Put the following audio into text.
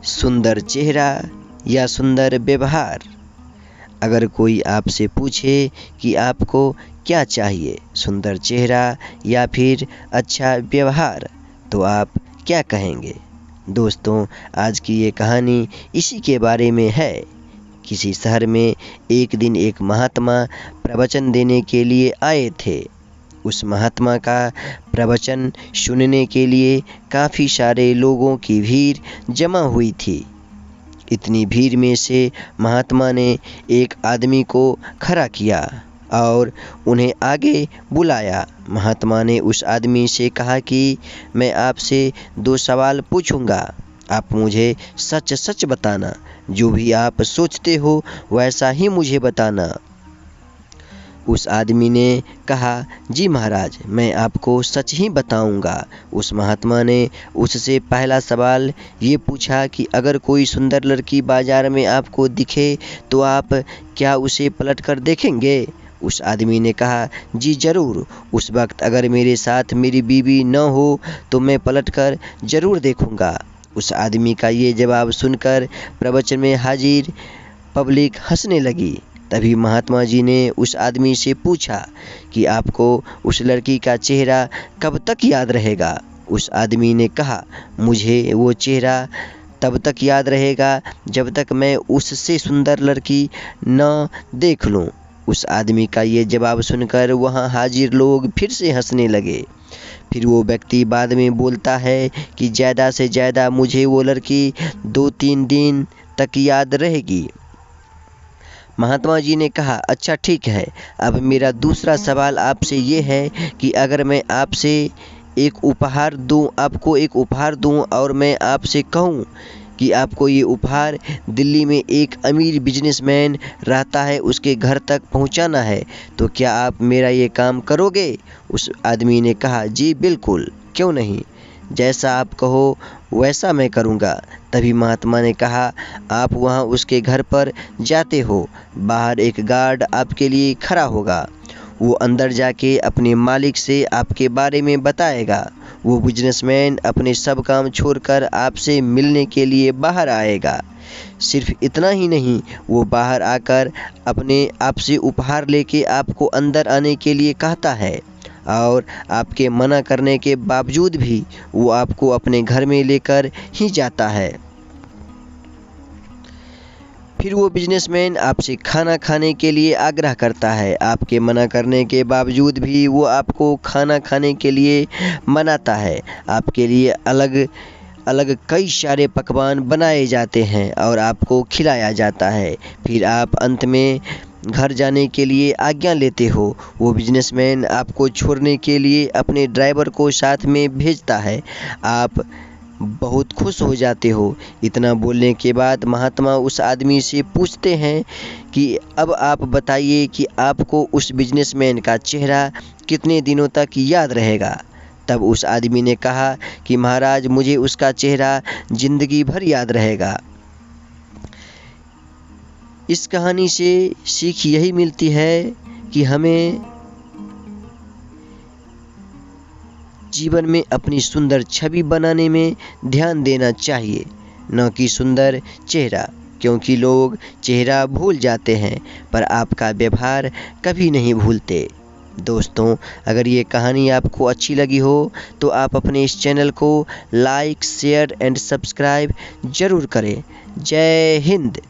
सुंदर चेहरा या सुंदर व्यवहार। अगर कोई आपसे पूछे कि आपको क्या चाहिए, सुंदर चेहरा या फिर अच्छा व्यवहार, तो आप क्या कहेंगे? दोस्तों, आज की ये कहानी इसी के बारे में है। किसी शहर में एक दिन एक महात्मा प्रवचन देने के लिए आए थे। उस महात्मा का प्रवचन सुनने के लिए काफ़ी सारे लोगों की भीड़ जमा हुई थी। इतनी भीड़ में से महात्मा ने एक आदमी को खड़ा किया और उन्हें आगे बुलाया। महात्मा ने उस आदमी से कहा कि मैं आपसे 2 सवाल पूछूंगा, आप मुझे सच सच बताना। जो भी आप सोचते हो वैसा ही मुझे बताना। उस आदमी ने कहा, जी महाराज, मैं आपको सच ही बताऊंगा। उस महात्मा ने उससे पहला सवाल ये पूछा कि अगर कोई सुंदर लड़की बाजार में आपको दिखे तो आप क्या उसे पलट कर देखेंगे? उस आदमी ने कहा, जी ज़रूर। उस वक्त अगर मेरे साथ मेरी बीवी न हो तो मैं पलट कर ज़रूर देखूंगा। उस आदमी का ये जवाब सुनकर प्रवचन में हाजिर पब्लिक हंसने लगी। तभी महात्मा जी ने उस आदमी से पूछा कि आपको उस लड़की का चेहरा कब तक याद रहेगा? उस आदमी ने कहा, मुझे वो चेहरा तब तक याद रहेगा जब तक मैं उससे सुंदर लड़की न देख लूं। उस आदमी का ये जवाब सुनकर वहाँ हाजिर लोग फिर से हंसने लगे। फिर वो व्यक्ति बाद में बोलता है कि ज़्यादा से ज़्यादा मुझे वो लड़की 2-3 दिन तक याद रहेगी। महात्मा जी ने कहा, अच्छा ठीक है। अब मेरा दूसरा सवाल आपसे ये है कि अगर मैं आपसे आपको एक उपहार दूं और मैं आपसे कहूं कि आपको ये उपहार दिल्ली में एक अमीर बिजनेसमैन रहता है उसके घर तक पहुंचाना है, तो क्या आप मेरा ये काम करोगे? उस आदमी ने कहा, जी बिल्कुल, क्यों नहीं, जैसा आप कहो वैसा मैं करूँगा। तभी महात्मा ने कहा, आप वहाँ उसके घर पर जाते हो, बाहर एक गार्ड आपके लिए खड़ा होगा। वो अंदर जाके अपने मालिक से आपके बारे में बताएगा। वो बिजनेसमैन अपने सब काम छोड़कर आपसे मिलने के लिए बाहर आएगा। सिर्फ इतना ही नहीं, वो बाहर आकर अपने आपसे उपहार लेके आपको अंदर आने के लिए कहता है और आपके मना करने के बावजूद भी वो आपको अपने घर में लेकर ही जाता है। फिर वो बिजनेसमैन आपसे खाना खाने के लिए आग्रह करता है। आपके मना करने के बावजूद भी वो आपको खाना खाने के लिए मनाता है। आपके लिए अलग अलग कई सारे पकवान बनाए जाते हैं और आपको खिलाया जाता है। फिर आप अंत में घर जाने के लिए आज्ञा लेते हो। वो बिजनेसमैन आपको छोड़ने के लिए अपने ड्राइवर को साथ में भेजता है। आप बहुत खुश हो जाते हो। इतना बोलने के बाद महात्मा उस आदमी से पूछते हैं कि अब आप बताइए कि आपको उस बिजनेसमैन का चेहरा कितने दिनों तक याद रहेगा? तब उस आदमी ने कहा कि महाराज, मुझे उसका चेहरा जिंदगी भर याद रहेगा। इस कहानी से सीख यही मिलती है कि हमें जीवन में अपनी सुंदर छवि बनाने में ध्यान देना चाहिए, न कि सुंदर चेहरा, क्योंकि लोग चेहरा भूल जाते हैं पर आपका व्यवहार कभी नहीं भूलते। दोस्तों, अगर ये कहानी आपको अच्छी लगी हो तो आप अपने इस चैनल को लाइक, शेयर एंड सब्सक्राइब ज़रूर करें। जय हिंद।